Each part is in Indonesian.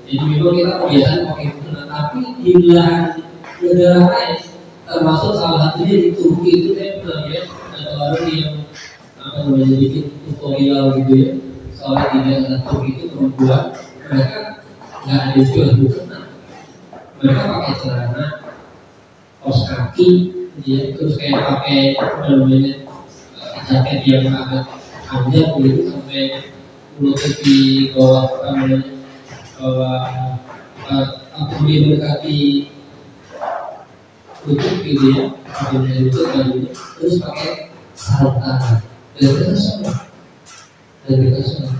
Jadi memang kita kebiasaan pakai itu, tapi di belahan negara lain, termasuk salah satunya di Turki itu saya pernah lihat ada orang yang bikin tutorial gitu ya, soalnya di daerah Turki itu perempuan mereka nggak ada jual mukena, mereka pakai celana kaos kaki, ya, terus kayak pakai jaket yang agak panjang gitu sampai menutupi bawah dia mendekati lutut gitu ya, terus pakai sarung tangan dan kita semua.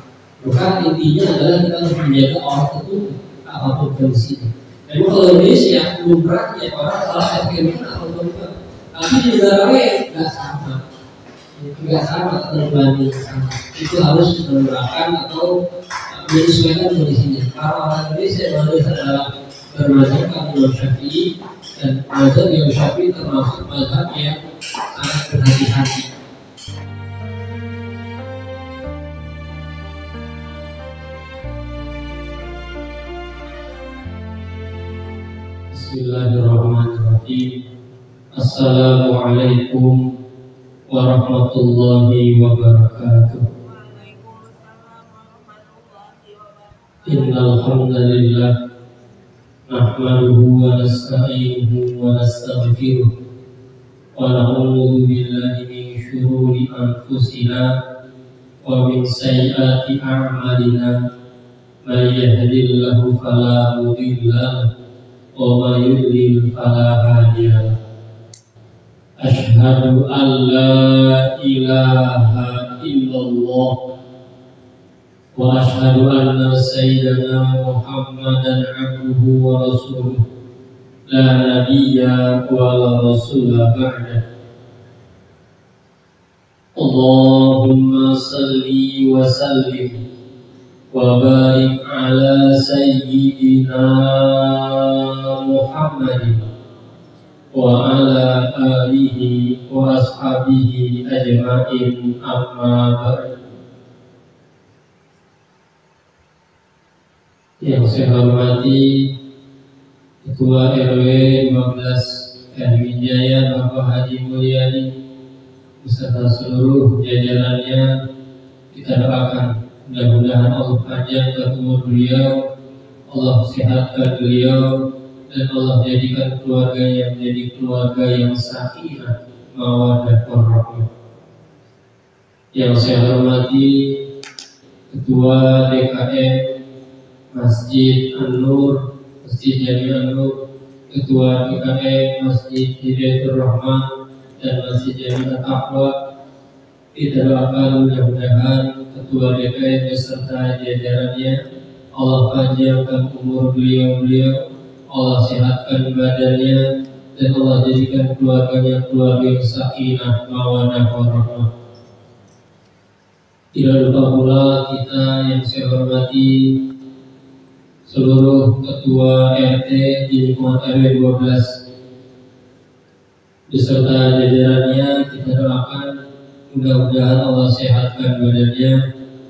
Maka intinya adalah kita harus menjaga orang tertutup apapun kondisinya. Memang kalau Indonesia lumrahnya orang salah FKM atau bukan, tapi di negara lain nggak sama terbanding sama. Itu harus menerapkan atau menyesuaikan kondisinya. Kalau orang Indonesia adalah bermazhab Imam Syafi'i, dan mazhab Imam Syafi'i termasuk mazhab yang sangat berhati-hati. Bismillahirrahmanirrahim. Assalamualaikum warahmatullahi wabarakatuh. Innal hamdalillah nahmaduhu wa nasta'inuhu wa nastaghfiruh wa na'udzu billahi min shururi anfusina wa min sayyiati a'malina. May yahdihillahu fala mudilla lahu wa may yudlil fala hadiya lahu. Asyhadu an la ilaha illallah wa asyhadu anna sayyidana Muhammadan abduhu wa rasuluh la nabiyya wa la rasula ba'da. Allahumma salli wa sallim wa barik ala sayyidina Muhammadin wa ala alihi wa ashabihi ajma'in, amma ba'd. Yang saya hormati Ketua RW 12 RW Jaya Bapak Haji Mulyadi beserta seluruh jajarannya, kita doakan mudah-mudahan Allah panjangkan umur beliau, Allah sehatkan beliau, dan Allah jadikan keluarganya menjadi keluarga yang sakinah, mawaddah warahmah. Yang saya hormati Ketua DKM Masjid An-Nur, Masjid Jami An-Nur, Ketua DKM Masjid Hidayatul Rahman dan Masjid Jami At-Taqwa, kita doakan mudah-mudahan Ketua DKM beserta jajarannya Allah panjangkan umur beliau, Allah sehatkan badannya, dan Allah jadikan keluarganya keluarga yang sakinah, mawaddah warahmah. Tidak lupa pula kita yang saya hormati seluruh ketua RT di lingkungan RW 12 beserta jajarannya, kita doakan mudah-mudahan Allah sehatkan badannya,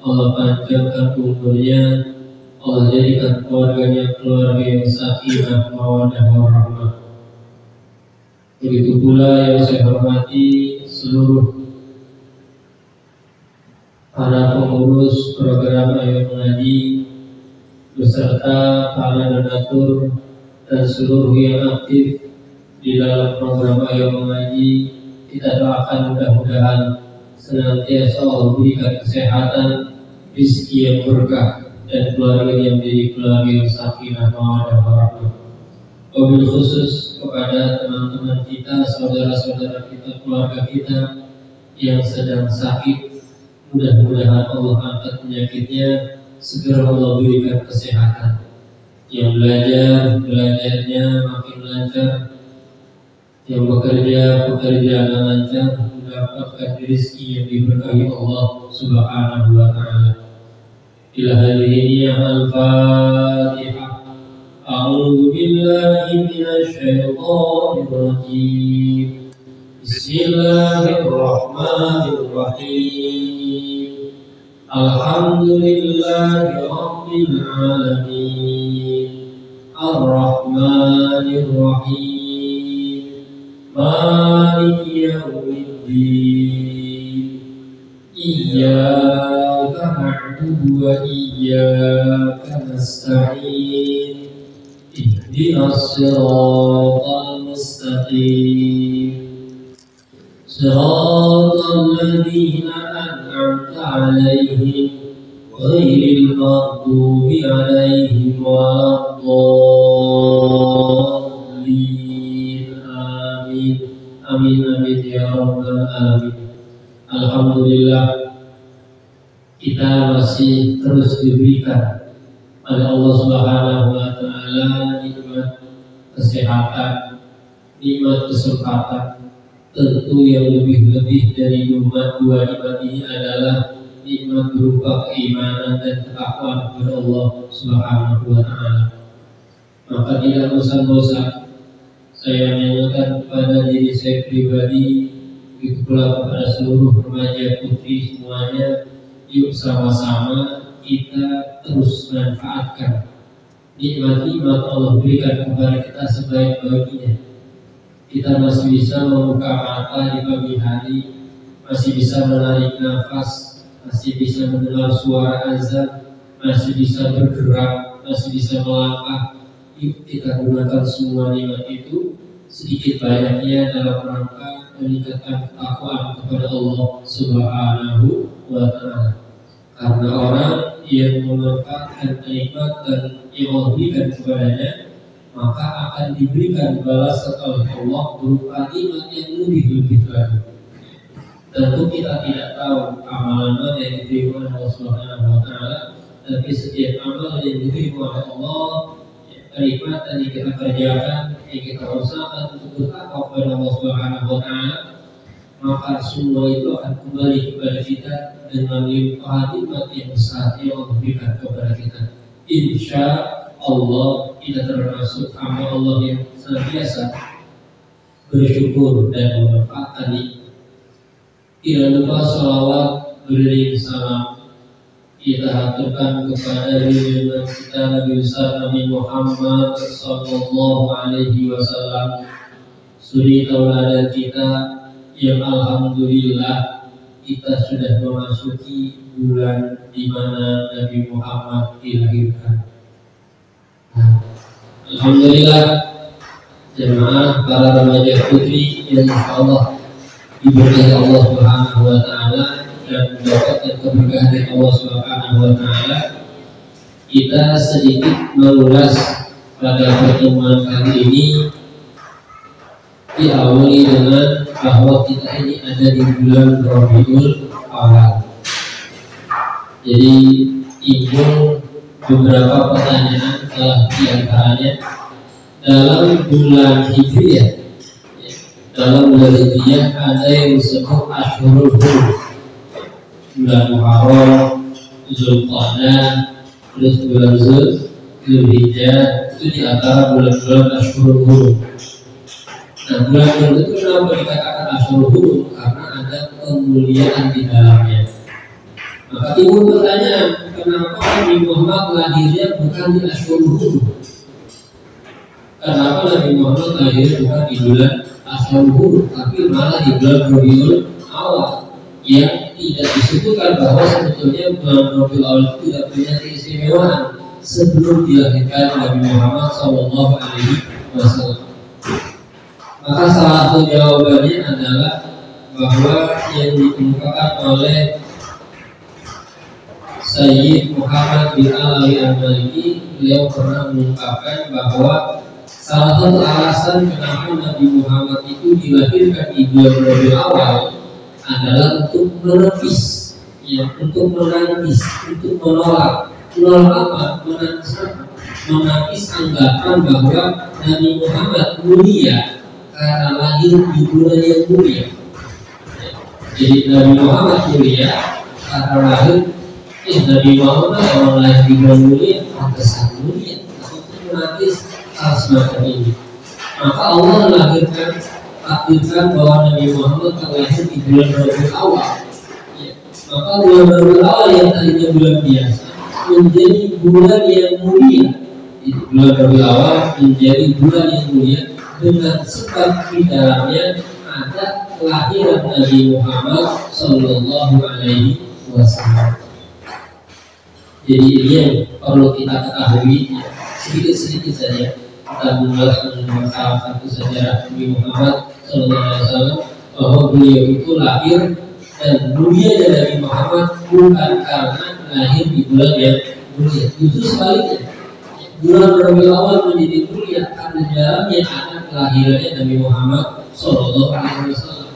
Allah panjangkan umurnya, Allah jadikan keluarganya keluarga yang sakinah, mawaddah warahmah. Begitu pula yang saya hormati seluruh para pengurus program Ayo Mengaji beserta para donatur dan seluruh yang aktif di dalam program Ayo Mengaji. Kita doakan mudah-mudahan senantiasa Allah berikan kesehatan, rezeki yang berkah, dan keluarga yang menjadi keluarga yang sakinah, mawaddah warahmah. Wabil khusus kepada teman-teman kita, saudara-saudara kita, keluarga kita yang sedang sakit, mudah-mudahan Allah angkat penyakitnya, segera Allah berikan kesehatan. Yang belajarnya makin lancar, yang bekerja pekerjaan lancar, mendapatkan rezeki yang diberkahi Allah Subhanahu wa Ta'ala. Ila hadhihi al-Fatihah. A'udzu billahi minasy syaithanir rajim. Bismillahirrahmanirrahim. Alhamdulillahi Rabbil Alamin, Ar-Rahmanir Rahim, Maliki Yawmiddin, Iyyaka na'budu wa iyyaka nasta'in, Ihdinas siratal mustaqim, Siratal ladzina an'amta 'alaihim ghairil maghdubi 'alaihim waladdallin. Amin. Amin amin ya rabbal alamin. Alhamdulillah, kita masih terus diberikan oleh Allah Subhanahu wa taala nikmat kesehatan, nikmat kesempatan. Tentu yang lebih-lebih dari dua nikmat ini adalah nikmat berupa keimanan dan ketakwaan kepada Allah Subhanahu wa taala. Maka tidak bosan-bosan saya mengingatkan kepada diri saya pribadi, begitu pula kepada seluruh remaja putri semuanya, yuk sama-sama kita terus manfaatkan nikmat-nikmat Allah berikan kepada kita sebaik-baiknya. Kita masih bisa membuka mata di pagi hari, masih bisa menarik nafas, masih bisa mendengar suara azan, masih bisa bergerak, masih bisa melangkah. Yuk kita gunakan semua nikmat itu sedikit banyaknya dalam rangka meningkatkan ketakwaan kepada Allah Subhanahu wa taala. Karena orang yang memanfaatkan nikmat dan yang Allah berikan kepadanya, maka akan diberikan balasan oleh Allah berupa nikmat yang lebih-lebih lagi. Tentu kita tidak tahu amalan mana yang diterima oleh Allah Subhanahu wa taala, tapi setiap amal yang diterima oleh Allah, kenikmatan yang kita kerjakan, yang kita usahakan untuk bertakwa kepada Allah Subhanahu wa taala, maka semua itu akan kembali kepada kita dengan limpahan nikmat yang besar yang Allah berikan kepada kita. Insya Allah kita termasuk hamba Allah yang senantiasa bersyukur dan memanfaatkan ini. Tidak lupa salawat beriring salam kita haturkan kepada junjungan kita Nabi besar Nabi Muhammad sallallahu alaihi wasallam, suri tauladan kita yang alhamdulillah kita sudah memasuki bulan di mana Nabi Muhammad dilahirkan. Alhamdulillah, jemaah para remaja putri yang insyaallah diberkahi Allah Subhanahu wa taala dan mendapatkan keberkahan dari Allah Subhanahu wa taala. Kita sedikit mengulas pada pertemuan kali ini, diawali dengan bahwa kita ini ada di bulan Rabiul Awal. Jadi timbul beberapa pertanyaan, salah diantaranya dalam bulan Hijriah. Dalam bulan Hijriah ada yang disebut Ashhurul Hurum, bulan Muharram, Zulqa'dah, terus bulan Zulhijjah, itu di antara bulan-bulan Ashhurul Hurum. Nah, bulan-bulan itu kenapa dikatakan Ashhurul Hurum? Karena ada kemuliaan di dalamnya. Maka timbul pertanyaan, kenapa Nabi Muhammad lahirnya bukan di Ashhurul Hurum? Kenapa Nabi Muhammad lahirnya bukan di bulan Ashhurul Hurum, tapi malah di bulan Rabiul Awal, yang tidak disebutkan bahwa sebetulnya bulan Rabiul Awal itu tidak punya keistimewaan sebelum dilahirkan Nabi Muhammad sallallahu alaihi wasallam. Maka salah satu jawabannya adalah bahwa yang dikemukakan oleh Sayyid Muhammad bin Ali Al-Maliki, beliau pernah mengungkapkan bahwa salah satu alasan kenapa Nabi Muhammad itu dilahirkan di bulan Rabiul Awal adalah untuk menepis, ya, untuk menangkis, untuk menolak apa? Menangkis anggapan bahwa Nabi Muhammad mulia karena lahir di bulan yang mulia. Jadi Nabi Muhammad mulia karena lahir. Nabi Muhammad yang lahir di bulan mulia, pantesan mulia. Untuk menangkis hal semacam ini, maka Allah takdirkan bahwa Nabi Muhammad terlahir di bulan Rabiul Awal. Ya. maka bulan Rabiul Awal yang tadinya bulan biasa menjadi bulan yang mulia. Itu bulan Rabiul Awal menjadi bulan yang mulia dengan sebab di dalamnya ada kelahiran Nabi Muhammad Sallallahu Alaihi Wasallam. Jadi ini yang perlu kita ketahui, sedikit-sedikit saja kita mengulas mengenai salah satu sejarah Nabi Muhammad Sallallahu Alaihi Wasallam, bahwa beliau itu lahir dan mulianya Nabi Muhammad bukan karena lahir di bulan yang mulia, justru sebaliknya. Bulan Rabiul Awal menjadi mulia karena dalamnya ada kelahirannya Nabi Muhammad Sallallahu Alaihi Wasallam.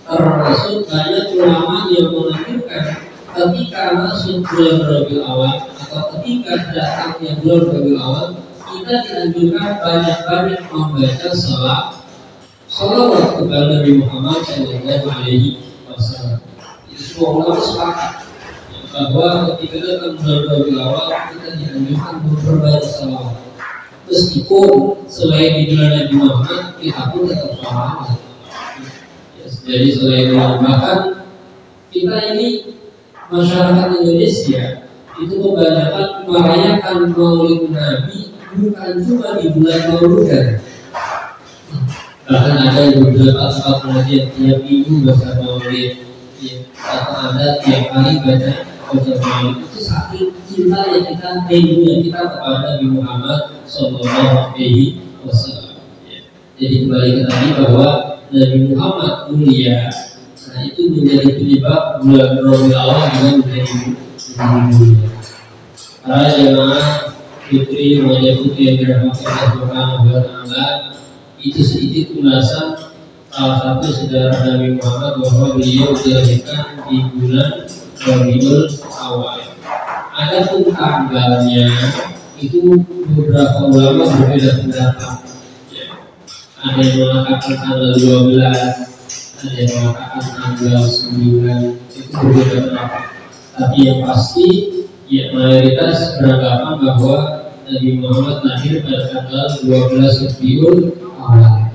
Termasuk banyak ulama yang menunjukkan ketika masuk bulan Rabiul Awal atau ketika datangnya bulan Rabiul Awal, kita dianjurkan banyak-banyak membaca salawat kepada Nabi Muhammad Sallallahu Alaihi Wasallam. Itu semua ulama sepakat bahwa ketika datang bulan Rabiul Awal kita dianjurkan memperbanyak salawat. Meskipun selain di bulan Nabi Muhammad kita pun tetap salawat. Jadi selain bahkan kita ini masyarakat Indonesia itu kebanyakan merayakan Maulid Nabi bukan cuma di bulan Mauludan. Bahkan ada beberapa tempat pengajian tiap minggu baca Maulid, atau ada tiap hari baca Maulid. Itu saking cinta yang kita rindunya kita kepada Nabi Muhammad Sallallahu Alaihi Wasallam. Jadi kembali ke tadi bahwa Nabi Muhammad mulia. Nah itu menjadi penyebab bulan Rabiul Awal juga menjadi mulia. Para jemaah putri wajah putri yang dirahmati Allah Subhanahu wa Ta'ala, itu sedikit ulasan salah satu sejarah Nabi Muhammad bahwa beliau dilahirkan di bulan Rabiul Awal. Adapun tanggalnya itu beberapa ulama berbeda pendapat. Ada yang mengatakan tanggal 12, ada yang mengatakan tanggal 9, itu berbeda pendapat. Tapi yang pasti, ya mayoritas beranggapan bahwa Nabi Muhammad lahir pada tanggal 12 Rabiul Awal.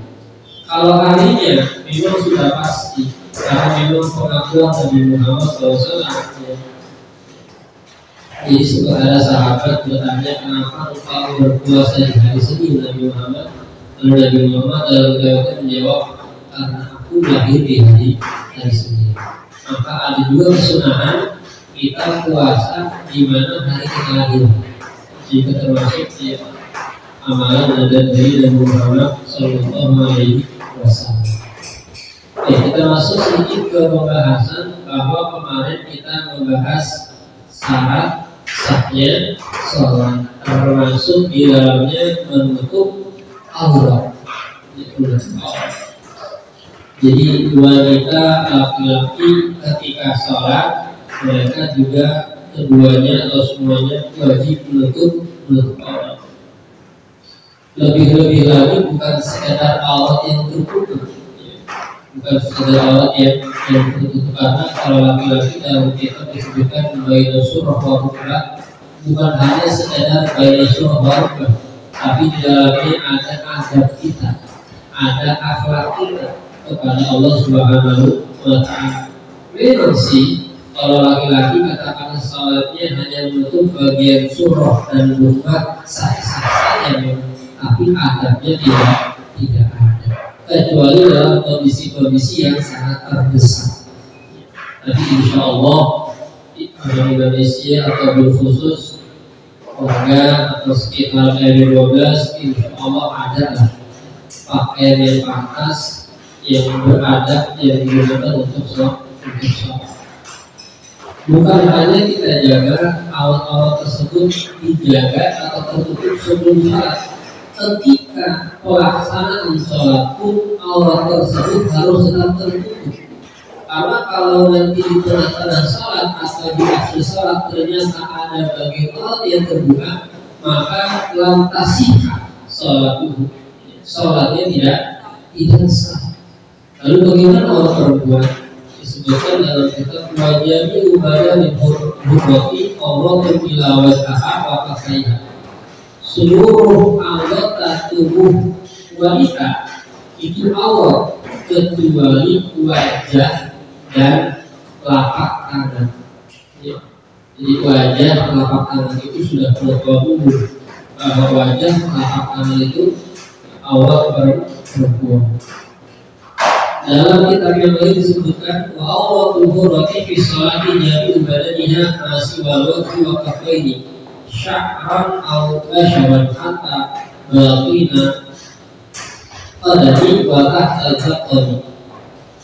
Kalau harinya memang sudah pasti, karena memang pengakuan Nabi Muhammad SAW. Jadi suka ada sahabat bertanya kenapa engkau berpuasa di hari Senin Nabi Muhammad. Lalu Nabi Muhammad dalam riwayatnya menjawab, karena aku lahir di hari Senin. Maka ada juga kesunahan kita puasa di mana hari kita lahir. Jika termasuk ya, amalan dan dari Nabi Muhammad Sallallahu Alaihi Wasallam. Kita masuk sedikit ke pembahasan bahwa kemarin kita membahas syarat sahnya sholat, termasuk di dalamnya menutup aurat. Jadi wanita laki-laki ketika sholat mereka juga keduanya atau semuanya wajib menutup aurat. Lebih-lebih lagi bukan sekedar aurat yang tertutup, bukan sekedar aurat yang tertutup, karena kalau laki-laki dalam kitab disebutkan baina surah wa rukbah, bukan hanya sekedar baina surah wa rukbah, tapi di dalamnya ada adab kita, ada akhlak kita kepada Allah Subhanahu wa Ta'ala. Memang sih kalau laki-laki katakan salatnya hanya menutup bagian surah dan rukbah sah-sah saja memang, tapi adabnya tidak ada, kecuali dalam kondisi-kondisi yang sangat terdesak. Tapi insya Allah orang Indonesia atau khusus warga atau sekitar dari 12 insya Allah ada lah pakaian yang pantas yang beradab yang digunakan untuk sholat. Bukan hanya kita jaga awal-awal tersebut dijaga atau tertutup sebelum sholat. Ketika pelaksanaan sholat pun aurat tersebut harus tetap tertutup. Karena kalau nanti di tengah-tengah sholat atau di akhir sholat ternyata ada bagian aurat yang terbuka, maka lantasihah sholatnya tidak sah. Lalu bagaimana aurat perempuan? Disebutkan dalam kitab wajami ubada min hurmati Allah tilawat ahad wa kasaiha. Seluruh anggota tubuh wanita itu aurat kecuali wajah dan telapak tangan. Ya. Jadi wajah telapak tangan itu sudah bertubuh bahwa wajah telapak tangan itu aurat perempuan. Dalam kitab yang lain disebutkan wa auratul hurrati fi sholati jami'u badaniha masih walwati wa kafaini sya'ran aw basharan hatta baqina qadami wa tahta al-qadami.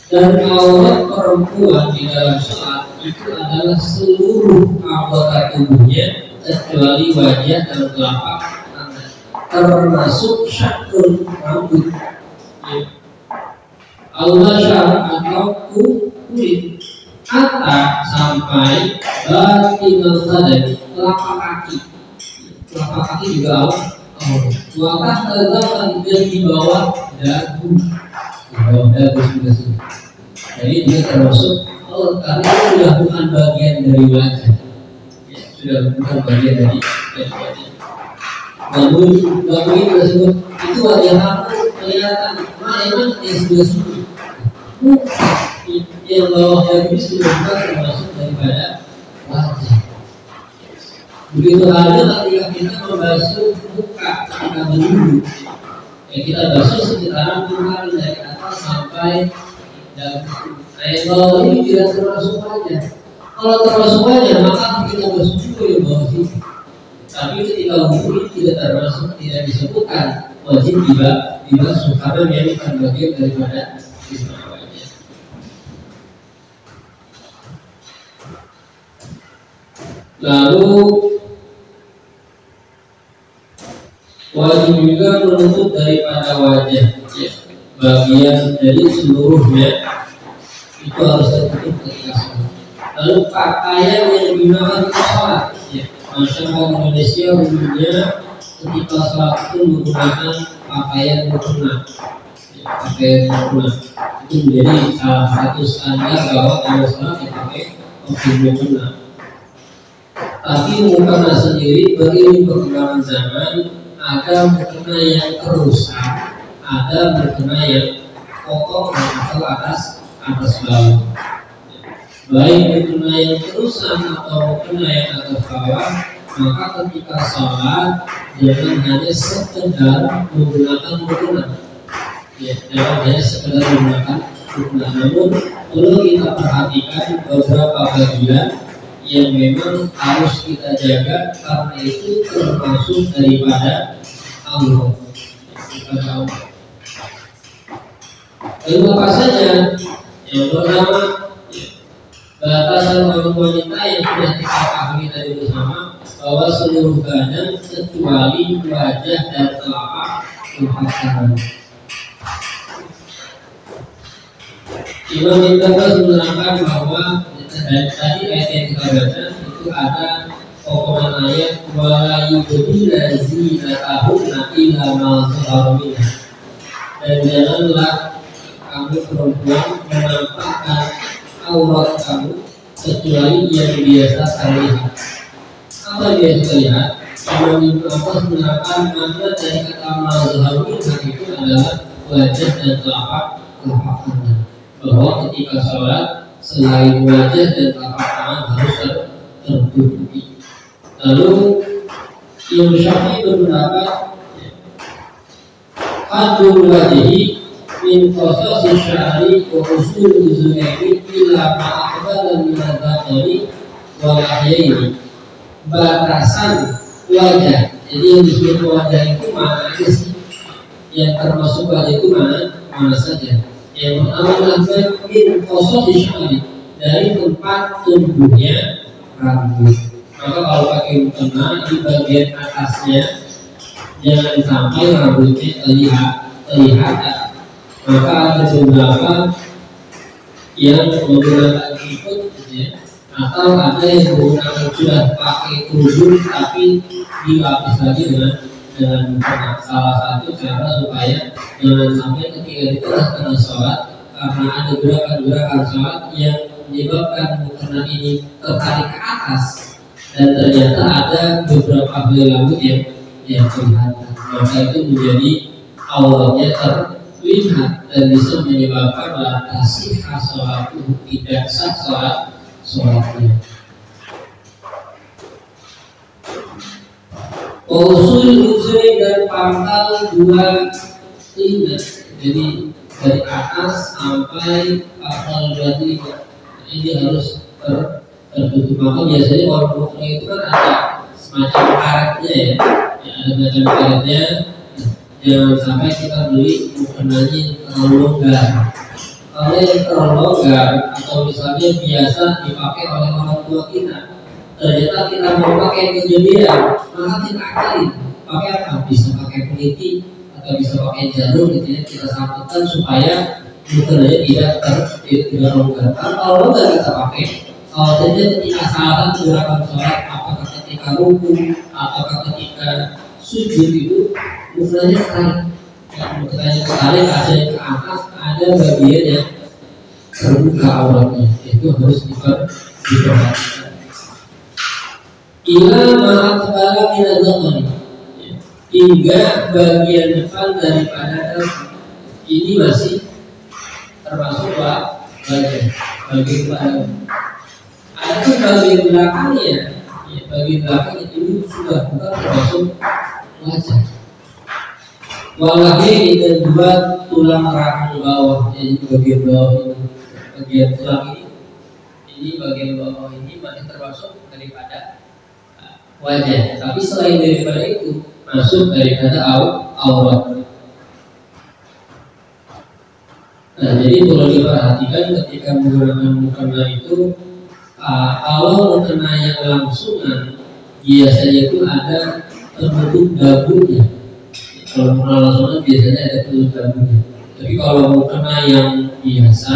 Dan aurat perempuan di dalam sholat itu adalah seluruh anggota tubuhnya kecuali wajah dan telapak tangan, termasuk syakrun rambut, al-bashar atau kulit, hatta sampai batinul qadami, telapak kaki. Telapak kaki juga aurat. Wakah terdapat dan di bawah dagu, sudah sini. Jadi dia termasuk karena itu sudah bukan bagian dari wajah, ya, sudah bukan bagian dari wajah. Namun itu tersebut itu wajah aku kelihatan, emang yang sudah sini. Yang bawah dagu sudah bukan termasuk daripada wajah. Begitu halnya ketika kita membasuh muka ketika berwudu, ya kita basuh sekitaran kemarin dari atas sampai dalam. Nah yang bawah ini tidak termasuk wajah. Kalau termasuk wajah maka kita basuh juga yang bawah sini. Tapi ketika wudu tidak termasuk, tidak disebutkan wajib dibasuh karena dia bukan bagian daripada wajah. Lalu wajib juga menutup daripada wajah, ya, bagian dari seluruhnya itu harus tertutup ketika sholat. Lalu pakaian yang digunakan untuk sholat, ya, masyarakat Indonesia umumnya ketika sholat itu menggunakan pakaian mukena, ya, pakaian mukena itu menjadi salah satu standar bahwa kalau sholat dipakai mukena. Tapi mukena sendiri beriring perkembangan zaman, ada mukena yang rusak, ada mukena yang kokoh atau atas bawah. Baik mukena yang rusak atau mukena yang atas bawah, maka ketika sholat jangan hanya sekedar menggunakan mukena, ya, jangan hanya sekedar menggunakan mukena. Namun perlu kita perhatikan beberapa bagian yang memang harus kita jaga karena itu termasuk daripada Allah. Lalu apa saja? Yang pertama, batasan orang wanita yang sudah kita pahami tadi bersama bahwa seluruh badan kecuali wajah dan telapak tangan. Imam Ibnu Abbas menerangkan bahwa tadi ayat yang kita baca itu ada potongan ayat wala yubdina zinatahunna illa ma zahara minha, dan janganlah kamu perempuan menampakkan aurat kamu kecuali yang biasa terlihat. Apa biasa terlihat? Imam Ibnu Abbas menerangkan makna dari kata ma zahara minha itu adalah wajah dan telapak tangan, bahwa ketika sholat selain wajah dan telapak tangan harus tertutupi. Lalu Imam Syafi'i berpendapat hadul wajhi min qasasi sya'ri wa usul zuhairi illa ma'aqbala min al-dhaqari wa lahyaini. Batasan wajah, jadi yang disebut wajah itu mana aja sih? Yang termasuk wajah itu mana saja? Yang pertama adalah min qasasi sya'ri, dari tempat tumbuhnya rambut. Maka kalau pakai mukena di bagian atasnya jangan sampai rambutnya terlihat. Maka ada beberapa yang menggunakan ikut, ya, atau ada yang menggunakan sudah pakai kerudung tapi dilapis lagi dengan mukena. Salah satu cara supaya jangan sampai ketika di tengah sholat, karena ada gerakan sholat yang menyebabkan mukena ini tertarik ke atas dan ternyata ada beberapa helai rambut yang kelihatan, maka itu menjadi auratnya terlihat dan bisa menyebabkan la tasihha sholatuhu, tidak sah sholat sholatnya. Usul dan pangkal dua telinga, jadi dari atas sampai pangkal dua telinga ini harus tertutup. Maka biasanya kalau mukena itu kan ada semacam karetnya ya, ada semacam karetnya. Jangan sampai kita beli mukenanya yang terlalu longgar. Kalau yang terlalu longgar atau misalnya biasa dipakai oleh orang tua kita, ternyata kita mau pakai kejadian, maka kita akalin pakai apa? Bisa pakai peniti atau bisa pakai jarum gitu ya, kita satukan supaya mukenanya tidak longgar. Kalau longgar kita pakai, kalau saja ketika salah gerakan sholat, apakah ketika ruku apakah ketika sujud itu mukenanya tarik, mukenanya tarik hasilnya ke atas, ada bagian yang terbuka auratnya, itu harus diperhatikan. Ila maha kepala minadzaman, hingga bagian depan daripada ini masih termasuk bagian belakang. Ada bagian belakangnya, ya, bagian belakang itu sudah bukan termasuk wajah. Walahi dan dua tulang rahang bawah, jadi bagian bawah ini, bagian tulang ini bagian bawah ini masih termasuk daripada wajah. Tapi selain daripada itu masuk daripada aurat. Nah, jadi perlu diperhatikan ketika menggunakan mukena itu, kalau mukena yang langsungan biasanya itu ada terbentuk dagunya. Kalau mukena langsungan biasanya ada terbentuk dagunya. Tapi kalau mukena yang biasa,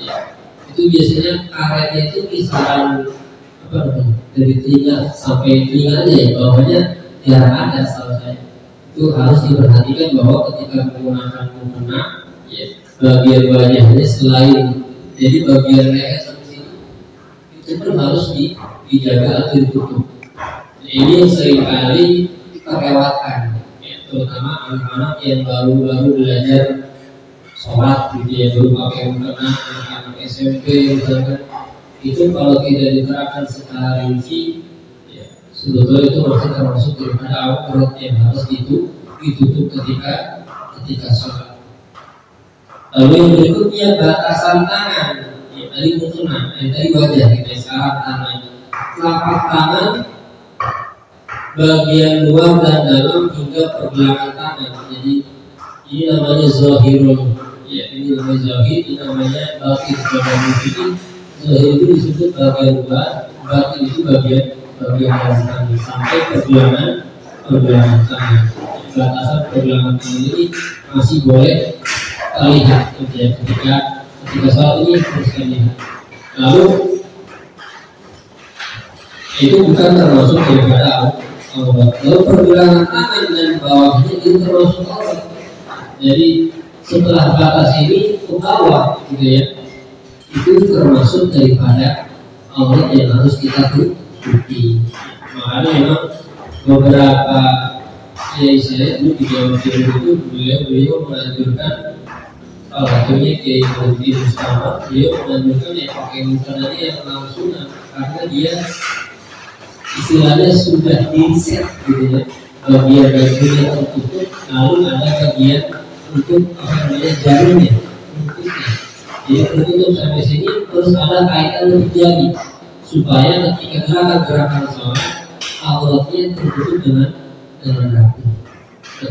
ya, itu biasanya karetnya itu kisaran dari telinga sampai telinga aja ya, bawahnya jarang ada. Setahu saya itu harus diperhatikan bahwa ketika menggunakan mukena, ya, bagian wajahnya selain jadi bagian leher sampai sini itu pun harus dijaga atau ditutup. Ini yang seringkali terlewatkan, ya, terutama anak-anak yang baru belajar sholat gitu ya, baru pakai mukena, anak-anak SMP misalkan. Itu kalau tidak diterapkan secara rinci, ya, sebetulnya itu masih termasuk daripada aurat yang harus ditutup ketika sholat. Lalu yang berikutnya batasan tangan, ya, tadi mukena, tadi wajah kita, sekarang tangan, telapak tangan, bagian luar dan dalam hingga pergelangan tangan. Jadi ini namanya zahirul, ya, ini namanya zahir, ini namanya batin. Zahir itu disebut bagian luar, batin itu bagian dalam tangan sampai pergelangan tangan. Batasan pergelangan tangan ini masih boleh terlihat, ya, ketika sholat ini harus terlihat. Lalu itu bukan termasuk daripada aurat. Lalu pergelangan tangan dan bawahnya itu termasuk aurat. Jadi setelah batas ini ke bawah, gitu ya, itu termasuk daripada aurat yang harus kita tutupi. Makanya memang beberapa saya dulu di Jawa Timur itu beliau menganjurkan, salah satunya Kiai Mufti Mustafa, beliau menanyakan yang pakai mukenanya yang langsungan, karena dia istilahnya sudah di-set gitu ya, bagian bajunya tertutup, lalu ada bagian untuk jarumnya, jadi tertutup sampai sini, terus ada kaitan lebih jari supaya ketika gerakan sholat auratnya tertutup dengan rapi.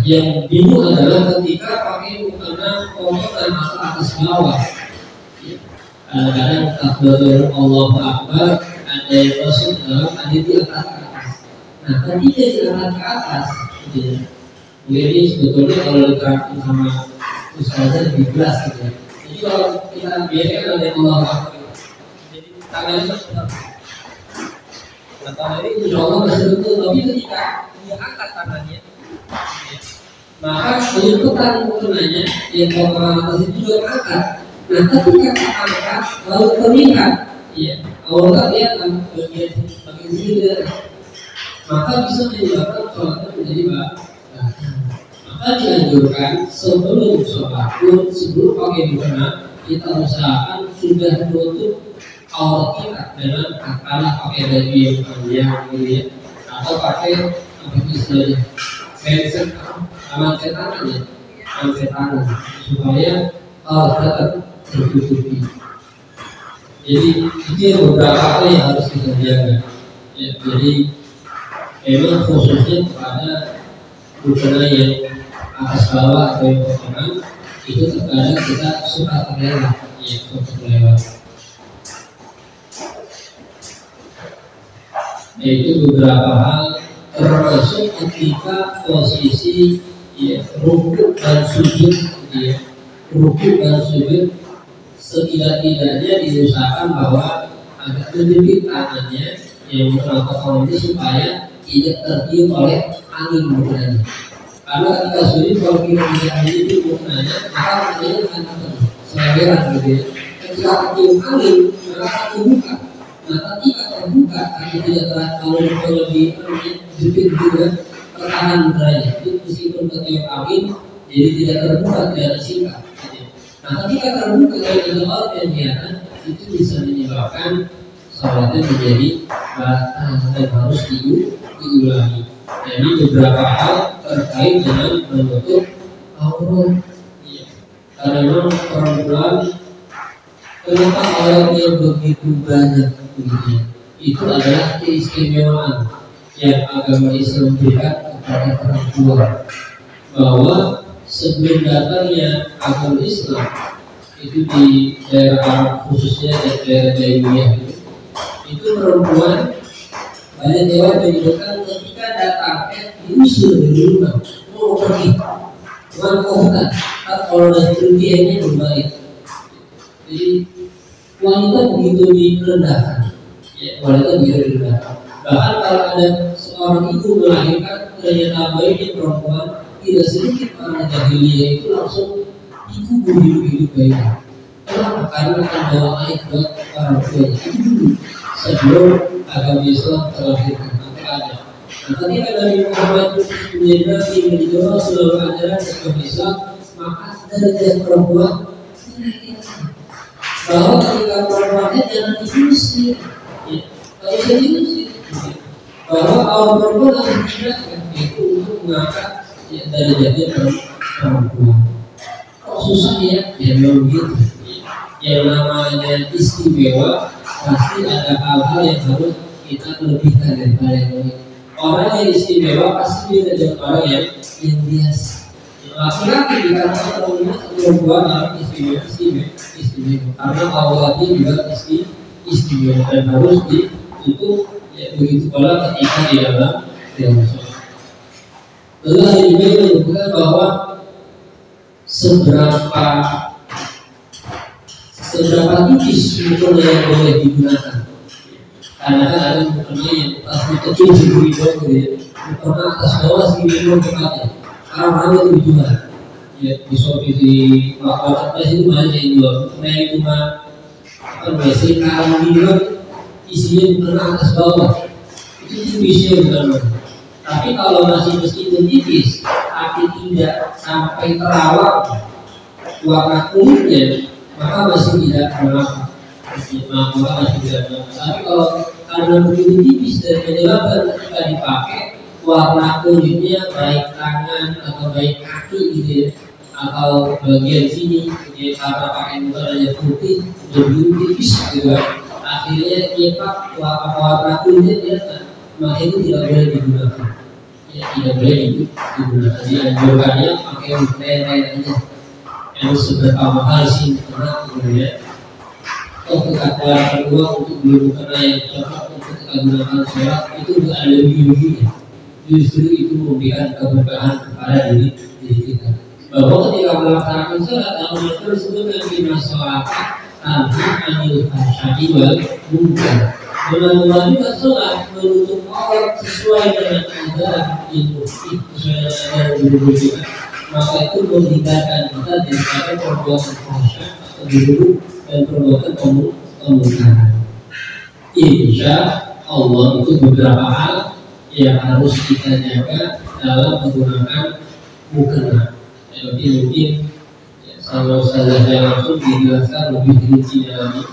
Yang bingung adalah ketika pakai mukena kotor dan masuk atas bawah. Kadang-kadang takbir Allahu Akbar ada yang masuk dalam, ada di atas ke atas. Nah, ketika diangkat ke atas, ini sebetulnya kalau diterapkan sama ustazah lebih jelas gitu. Jadi kalau kita biarkan ada yang Allahu Akbar, jadi tangannya tetap. Nah, tangan ini insya Allah masih betul, tapi ketika dia angkat tangannya, maka penyemputan mukenanya yang kotoran atas itu juga angkat. Nah, ketika kita angkat lalu terlihat, ya, aurat dia akan bagian sini, maka bisa menyebabkan sholatnya menjadi batal. Maka dianjurkan sebelum sholat pun, sebelum pakai mukena, kita usahakan sudah tutup aurat kita dengan katakanlah pakai baju yang panjang gitu ya, atau pakai apa istilahnya handset manset tangan ya, manset tangan supaya aurat tetap tertutupi. Jadi itu yang beberapa hal yang harus kita jaga ya, jadi memang khususnya kepada busana yang atas bawah atau yang potongan itu terkadang kita suka terlewat ya, suka terlewat. Yaitu beberapa hal termasuk ketika posisi ya, rukuk dan sujud ya, rukuk dan sujud setidak-tidaknya diusahakan bahwa agak menjepit tangannya yang mengangkat itu supaya tidak tertiup oleh angin bukannya. Karena ketika sujud kalau kita tidak menjepit bukannya, maka bukannya akan seleberan gitu ya. Ketika tertiup angin maka akan terbuka. Nah ketika terbuka atau tidak terlalu lebih jepit gitu kan, pertahanan bukannya itu meskipun tertiup angin jadi tidak terbuka, tidak singkat. Nah ketika terbuka dari tempat yang kelihatan itu bisa menyebabkan sholatnya menjadi batal dan harus diulangi. Jadi beberapa hal terkait dengan menutup aurat. Ya. Karena memang perempuan kenapa auratnya begitu banyak begitu? Itu adalah keistimewaan yang agama Islam berikan kepada perempuan, bahwa sebelum datangnya agama Islam itu di daerah Arab khususnya dan daerah Jahiliyah itu perempuan banyak dewa menyebutkan ketika datangnya diusir dari rumah mau pergi bukan kota kalau dari ini berbalik. Jadi wanita begitu direndahkan ya, wanita begitu direndahkan. Bahkan kalau ada seorang ibu melahirkan ternyata bayinya perempuan, tidak sedikit para jahiliyah itu langsung dikubur hidup-hidup bayinya. Kenapa? Karena akan bawa aib buat orang tuanya. Itu dulu sebelum agama Islam terlahirkan atau ada. Nah, ketika Nabi Muhammad menjadi nabi menjadi seluruh ajaran agama Islam, maka derajat perempuan bahwa ketika perempuannya jangan diusir, ya, kalau bisa diusir, bahwa awal perempuan harus digunakan itu untuk mengangkat ya, derajatnya perempuan. Kok susah ya? Ya memang begitu. Yang namanya istimewa pasti ada hal-hal yang harus kita lebihkan daripada yang lain. Orang yang istimewa pasti beda dengan orang yang biasa. Laki-laki dikatakan perempuan harus istimewa karena awalnya juga istimewa dan harus ditutup ya, begitu pula ketika di dalam sholat. Lalu hari ini menunjukkan bahwa seberapa tipis mukena yang boleh digunakan. Karena kan ada mukena yang pasti kecil segini doang gitu ya, mukena atas bawah segini doang tempatnya. Sekarang mana itu dijual? Ya di Shopee di marketplace itu banyak yang jual. Mukena yang cuma apa biasanya karang gini doang, isinya mukena atas bawah. Itu tipisnya bukan. Tapi kalau masih meskipun tipis, tapi tidak sampai terawang warna kulitnya, maka masih tidak mengapa. Maka masih tidak mengapa. Tapi kalau karena begitu tipis dan menyebabkan ketika dipakai warna kulitnya baik tangan atau baik kaki gitu ya, atau bagian sini ya, karena pakai warnanya putih lebih tipis gitu kan. Akhirnya nyepak warna kulitnya dia maka itu tidak boleh digunakan. Ya, tidak boleh digunakan. Dianjurkannya pakai kain aja. Yang seberapa mahal sih karena kemudian ketika keluarkan uang untuk beli mukena yang cocok untuk kita gunakan sholat itu tidak ada lebih-lebihnya. Justru itu memberikan keberkahan kepada diri kita. Bahwa ketika melaksanakan sholat Allah itu disebutkan di masyarakat tanpa anil fahsya'i wal munkar. Benar-benar juga sholat menutup aurat sesuai dengan ajaran ilmu sesuai dengan ajaran guru kita. Maka itu menghindarkan kita daripada perbuatan fahsya atau buruk dan perbuatan kemungkaran. Insya Allah itu beberapa hal yang harus kita jaga dalam menggunakan mukena. Jadi mungkin ya, sama Ustazah yang langsung dijelaskan lebih rinci lagi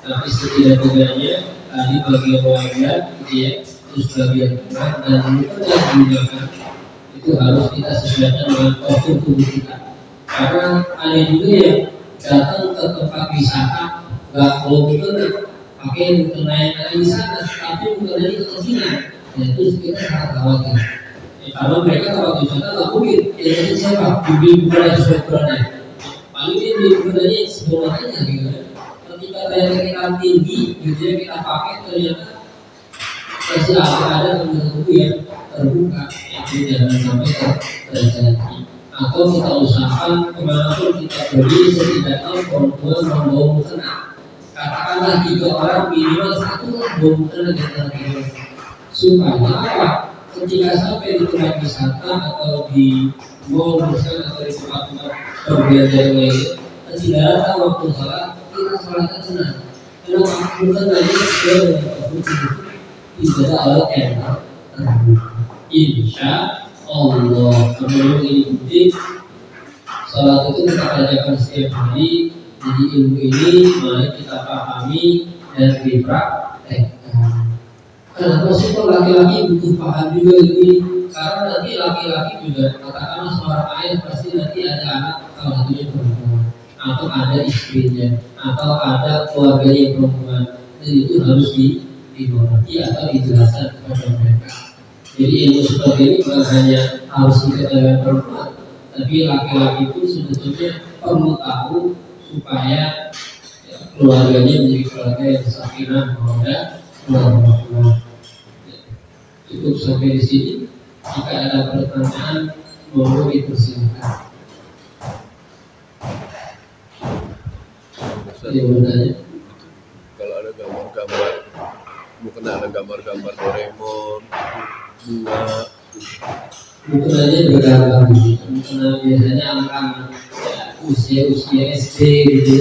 Tapi setidak-tidaknya tadi bagian wajah, gitu ya, terus bagian tangan dan muka yang digunakan itu harus kita sesuaikan dengan postur tubuh kita. Karena ada juga yang datang ke tempat wisata nggak mau mukena, pakai mukena yang ada di sana, tapi mukena itu kecilan, ya terus kita sangat khawatir. Karena mereka tempat wisata nggak mungkin, itu siapa? Bibi mukena sesuai ukurannya. Paling dia beli mukenanya sebenarnya gitu kan. Ketika kita tinggi, gitu ya kita pakai ternyata masih ada tubuh yang terbuka, itu jangan sampai terjadi. Atau kita usahakan kemanapun kita pergi setidaknya perempuan membawa mukena. Katakanlah 3 orang minimal 1 membawa mukena di antara kita. Supaya apa? Ketika sampai di tempat wisata atau di mall misalnya atau di tempat-tempat berbelanja yang lain, tidak ada waktu sholat kita sholatnya tenang. Karena mukena ini sesuai dengan kebutuhan. Tidak ada alat yang insya Allah. Kemudian ini bukti salat itu kita kerjakan setiap hari. Jadi ilmu ini mari kita pahami dan dipraktekkan. Kenapa sih kok laki-laki butuh paham juga ini? Karena nanti laki-laki juga katakanlah seorang ayah pasti nanti ada anak salah satunya perempuan, atau ada istrinya, atau ada keluarganya perempuan. Dan itu harus dimengerti atau dijelaskan kepada mereka. Jadi ilmu seperti ini bukan hanya harus diketahui perempuan, tapi laki-laki pun sebetulnya perlu tahu supaya ya, keluarganya menjadi keluarga yang sakinah mawaddah warahmah. Cukup sampai di sini. Jika ada pertanyaan, mohon dipersilakan. Yang bertanya. Kalau ada gambar-gambar, bukan ada gambar-gambar Doraemon, bunga. Mukenanya bergambar, mukena biasanya anak-anak ya, usia SD gitu,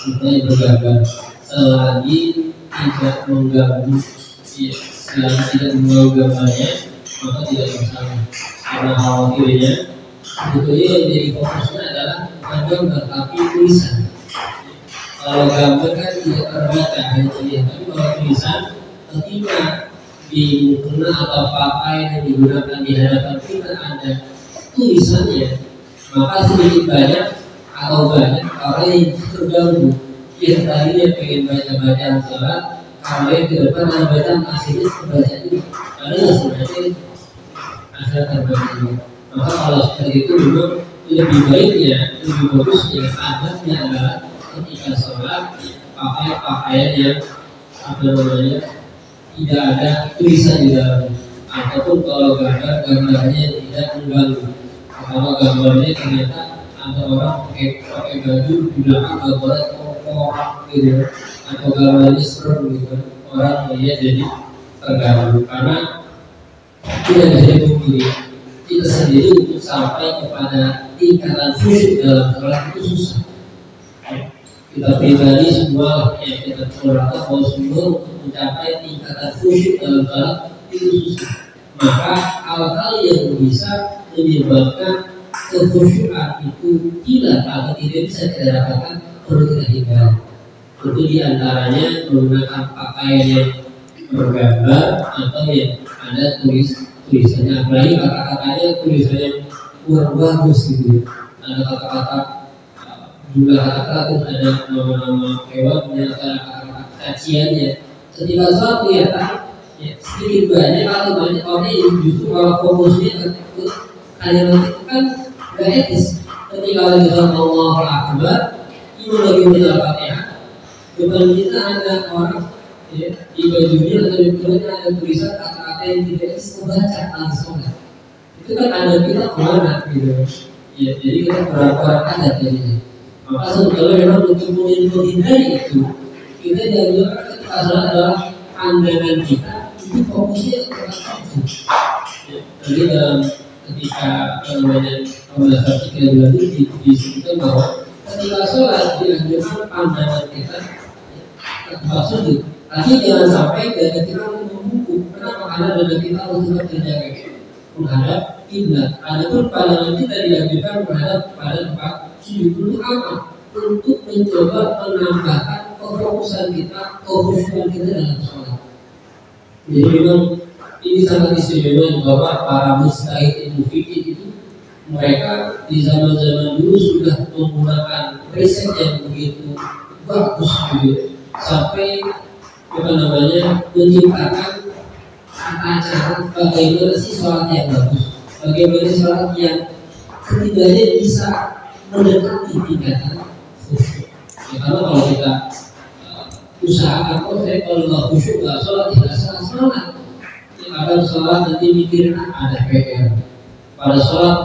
mukenanya bergambar. Selagi tidak mengganggu, ya, selagi tidak mengganggu gambarnya, maka tidak masalah. Karena khawatirnya, sebetulnya yang jadi fokusnya adalah bukan gambar tapi tulisan. Kalau gambar kan tidak terbaca hanya terlihat, tapi kalau tulisan ketika di mukena atau pakaian yang digunakan di hadapan kita ada tulisannya, maka sedikit banyak atau banyak orang yang terganggu. Yang tadinya pengen baca salat, kalau yang ke depan ada bacaan akhirnya terbaca juga. Karena sebenarnya ada terbaca juga. Maka kalau seperti itu memang lebih baiknya, lebih bagusnya adabnya adalah ketika sholat pakai pakaian yang tidak ada tulisan di dalam, ataupun kalau gambarnya tidak mengganggu. Kalau gambarnya ternyata ada orang pakai baju di belakang gambarnya korak gitu, atau gambarnya serem gitu, orang melihat jadi terganggu. Karena tidak bisa dipungkiri kita sendiri untuk sampai kepada tingkatan khusyuk dalam sholat itu susah. Kita pribadi semua yang kita berkata bahwa semua untuk mencapai tingkatan khusyuk dalam sholat itu susah. Maka hal-hal yang bisa menyebabkan kekhusyukan itu hilang atau tidak bisa kita dapatkan perlu kita hindari. Itu diantaranya menggunakan pakaian yang bergambar atau yang ada tulisannya, apalagi kata-katanya tulisannya yang kurang bagus gitu. Ada kata-kata juga kata-kata terus ada nama-nama hewannya, kata-kata caciannya. Ketika sholat kelihatan ya, sedikit banyak atau banyak orang yang justru kalau fokusnya ke kalimat itu kan gak etis. Ketika lagi sholat Allahu Akbar, imam lagi baca Al-Fatihah, depan kita ada orang ya, di bajunya atau di kulitnya ada tulisan kata-kata yang tidak etis membaca langsung. Itu kan ada kita kemana gitu. Ya, jadi kita kurang-kurang ada jadinya. Maka sebetulnya memang untuk menghindari itu, kita jangan ketika sholat adalah pandangan kita itu fokusnya ke sholat. Jadi dalam ketika pembahasan kita dulu disebutkan bahwa ketika sholat dianjurkan pandangan kita ke tempat sujud. Tapi jangan sampai dada kita membuku. Kenapa? Karena dada kita harus tetap terjaga menghadap kiblat. Adapun pandangan kita dianjurkan menghadap pada tempat sujud. Untuk apa? Untuk mencoba menambahkan kefokusan kita, kekhusyukan kita dalam sholat. Jadi memang ini sangat istimewa bahwa para mujtahid ilmu fikih itu mereka di zaman-zaman dulu sudah menggunakan riset yang begitu bagus gitu, sampai menciptakan tata cara bagaimana sih sholat yang bagus, bagaimana sholat yang setidaknya bisa mendekati tingkatan khusyuk. Ya, karena kalau kita usahakan, saya kalau nggak khusyuk nggak sholat, tidak salah sholat. Ya, kadang sholat nanti mikirin ada PR. Pada sholat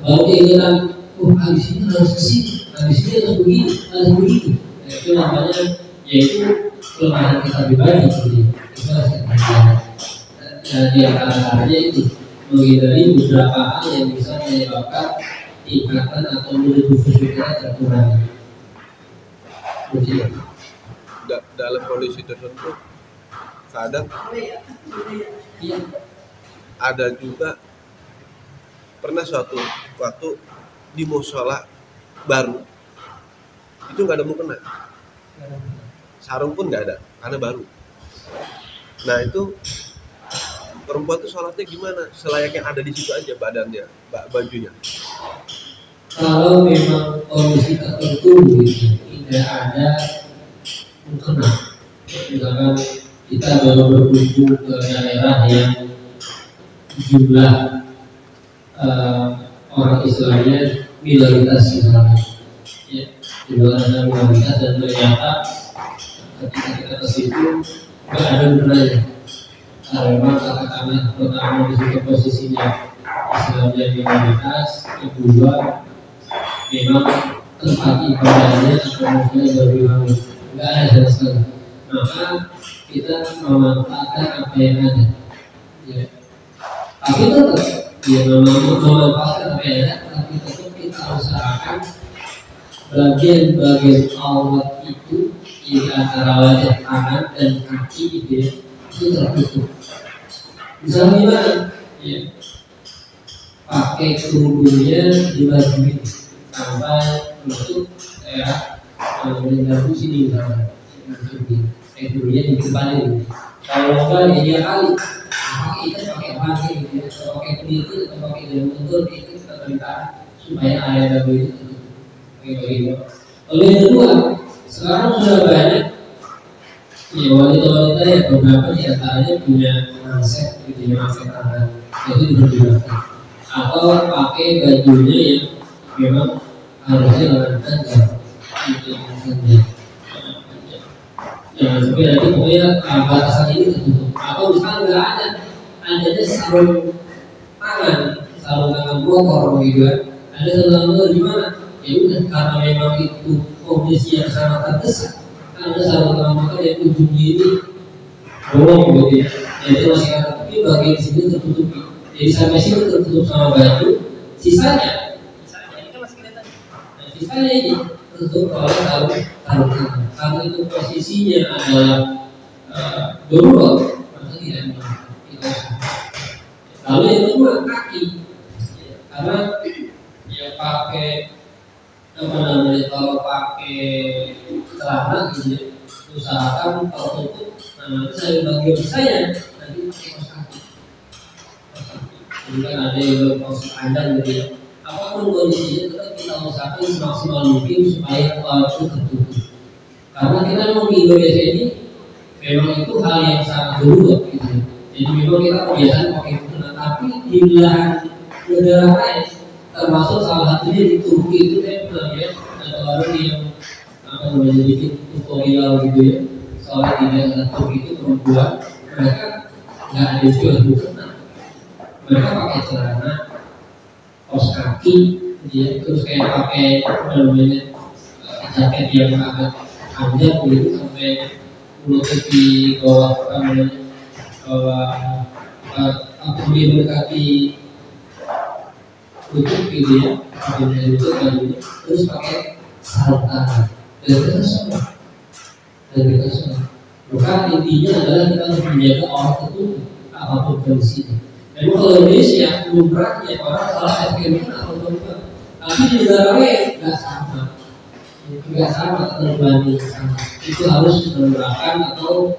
baru keinginan, habis ini harus kesini, habis ini harus begini, harus begitu. Ya, itu namanya yaitu kelemahan kita pribadi. Itu harus kita pelajari. Di antaranya itu menghindari beberapa hal yang bisa menyebabkan tingkatan atau murid khusyuk kita terkurangi. Dalam kondisi tertentu kadang ada juga pernah suatu waktu di musola baru itu nggak ada mukena, sarung pun nggak ada karena baru. Nah itu perempuan tuh sholatnya gimana? Selayak yang ada di situ aja badannya, bajunya. Kalau memang kondisi tertentu gitu, tidak ada mukena, misalkan kita baru berkunjung ke daerah yang jumlah orang Islamnya minoritas misalnya, ya, jumlah minoritas dan ternyata ketika kita ke situ nggak ada mukenanya. Memang katakanlah pertama di situ posisinya Islamnya minoritas, kedua memang tempat ibadahnya atau musuhnya baru bangun, nggak ada sama sekali. Maka kita memanfaatkan apa yang ada. Ya. Tapi tetap ya memanfaatkan apa yang ada, tapi tetap kita usahakan bagian-bagian aurat itu di antara wajah tangan dan kaki gitu ya, itu tertutup. Misalnya gimana? Ya. Pakai kerudungnya dibajuin sampai menutup daerah dagu sini misalnya, kerudungnya di depan. Kalau enggak ya dia kali pakai ikat, pakai pakai gitu ya, atau pakai peliti atau pakai daun tentur itu kita minta supaya area dagu itu tertutup. Begitu. Lalu yang kedua, sekarang sudah banyak ya wanita-wanita ya, beberapa di antaranya punya manset gitu ya, manset tangan, itu dipergunakan. Atau pakai bajunya yang memang harusnya lengan panjang, itu yang panjang. Jangan sampai nanti pokoknya batasan ini tertutup. Atau misalnya nggak ada, adanya sarung tangan motor gitu kan. Ada sarung tangan motor di mana? Ya udah, karena memang itu kondisi yang sangat terdesak. Ada sarung tangan motor yang ujungnya ini bolong gitu ya. Jadi masih ada, tapi bagian sini tertutupi. Jadi sampai sini tertutup sama baju, sisanya ini kan masih kelihatan. Nah, sisanya ini tertutup oleh sarung tangan. Karena itu posisinya adalah dorong, maka tidak menggunakan itu. Lalu yang kedua kaki, karena ya pakai apa namanya, kalau pakai celana gitu ya, usahakan kalau tutup, nah nanti saya bagian saya nanti pakai kaos kaki. Jadi kan ada yang kaos panjang gitu ya. Apapun kondisinya tetap kita usahakan semaksimal mungkin supaya itu tertutup. Karena kita memang di Indonesia ini memang itu hal yang sangat berubah gitu. Jadi memang kita kebiasaan pakai mukena, tapi di belahan negara lain, termasuk salah satunya di Turki itu saya pernah lihat ada orang yang bikin tutorial gitu ya, soalnya di daerah Turki itu perempuan mereka nggak ada jual mukena, mereka pakai celana, kaos kaki, dia terus kayak pakai jaket yang agak panjang begitu sampai menutupi bawah dia mendekati lutut gitu ya, lutut bajunya, terus pakai sarung tangan dan kita semua. Maka intinya adalah kita harus menjaga orang tertutup apapun kondisinya. Memang kalau Indonesia lumrahnya orang salah pakai mukena atau bukan, tapi di negara lain nggak sama. Tidak sama ketentuan yang sama. Itu harus menerapkan atau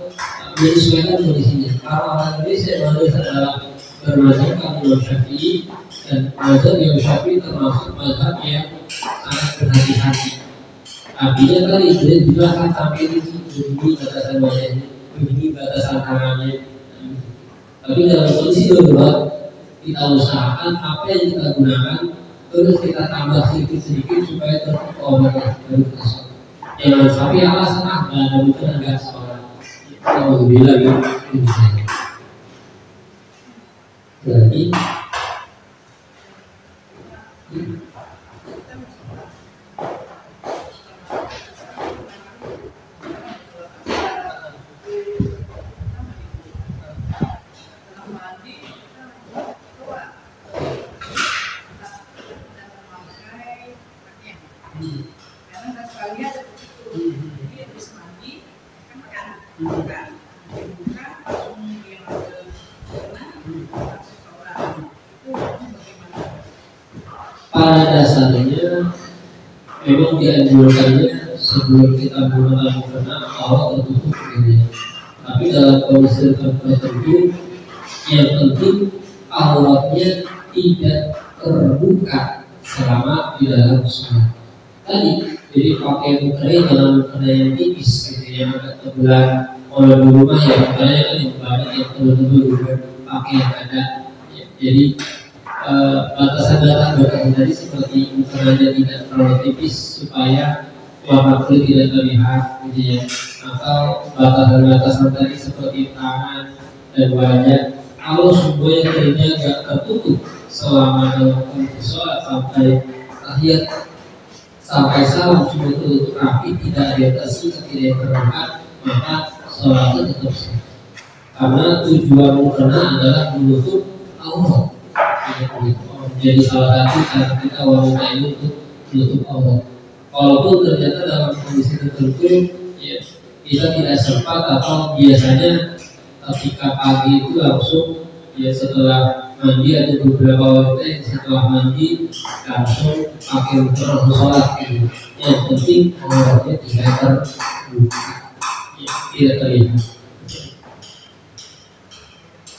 menyesuaikan kondisinya. Karena orang Indonesia adalah bermazhab Imam Syafi'i, dan mazhab Imam Syafi'i termasuk mazhab yang sangat berhati-hati. Artinya tadi sudah dijelaskan sampai begini batasan wajahnya, begini batasan tangannya. Tapi dalam kondisi darurat kita usahakan apa yang kita gunakan terus kita tambah sedikit supaya tertutup obatnya baru kita sholat. Jangan sampai alasan nggak ada bukan nggak sholat. Kalau bilang ini bisa. Berarti pada dasarnya memang dianjurkannya sebelum kita menggunakan mukena awal tertutup ini. Tapi dalam kondisi tertentu yang penting auratnya tidak terbuka selama di dalam sholat. Tadi jadi pakai mukena dalam mukena yang tipis gitu, yang agak tebelan. Kalau di rumah ya makanya kan yang banyak yang tebel-tebel juga pakai yang ada. Ya, jadi batasan tadi seperti mukenanya tidak terlalu tipis supaya warna kulit tidak terlihat gitu ya, atau batasan tadi seperti tangan dan wajah kalau semuanya terjaga tertutup selama dalam kondisi sholat sampai tahiyat sampai salam semua tertutup rapi, tidak ada tersisa, tidak terangkat, maka sholatnya tetap sah. Karena tujuan mukena adalah menutup aurat. Jadi salah satu cara kita wanita ini untuk menutup aurat. Walaupun ternyata dalam kondisi tertentu ya, kita tidak sempat atau biasanya ketika pagi itu langsung ya setelah mandi atau beberapa wanita yang setelah mandi langsung pakai untuk sholat gitu. Yang penting auratnya tidak terbuka, ya, tidak terlihat.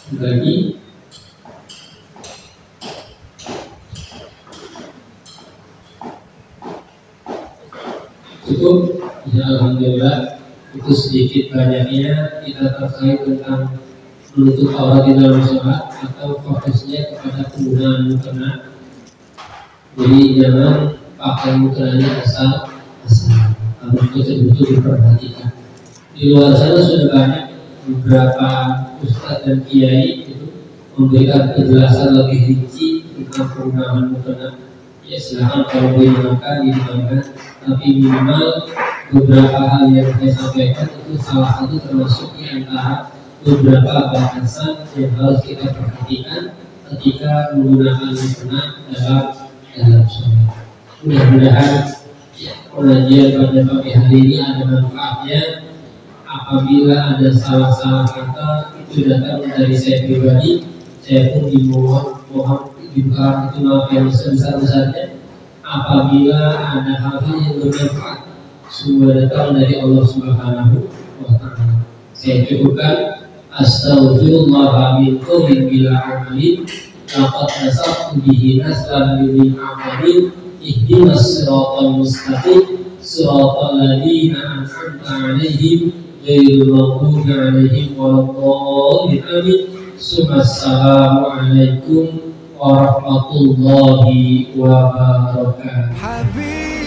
Lagi cukup ya, alhamdulillah itu sedikit banyaknya kita terkait tentang menutup aurat di dalam sholat atau fokusnya kepada penggunaan mukena. Jadi jangan pakai mukenanya asal harus betul-betul diperhatikan. Di luar sana sudah banyak beberapa ustadz dan kiai itu memberikan penjelasan lebih rinci tentang penggunaan mukena. Ya silakan kalau digunakan, tapi minimal beberapa hal yang saya sampaikan itu salah satu termasuk di antara beberapa batasan yang harus kita perhatikan ketika menggunakan mukena dalam sholat. Mudah-mudahan ya, pengajian pada pagi hari ini ada manfaatnya. Apabila ada salah-salah kata itu datang dari saya pribadi, saya pun mohon juga itu maaf yang sebesar-besarnya. Apabila ada hal-hal yang bermanfaat, semua datang dari Allah Subhanahu wa Ta'ala. Saya cukupkan. Astaghfirullah min qawlin bila amalin laqad nasabtu bihi naslan min amalin ihdinas siratal mustaqim siratal ladzina an'amta 'alaihim ghairil maghdubi 'alaihim waladdallin amin. Assalamualaikum warahmatullahi wabarakatuh.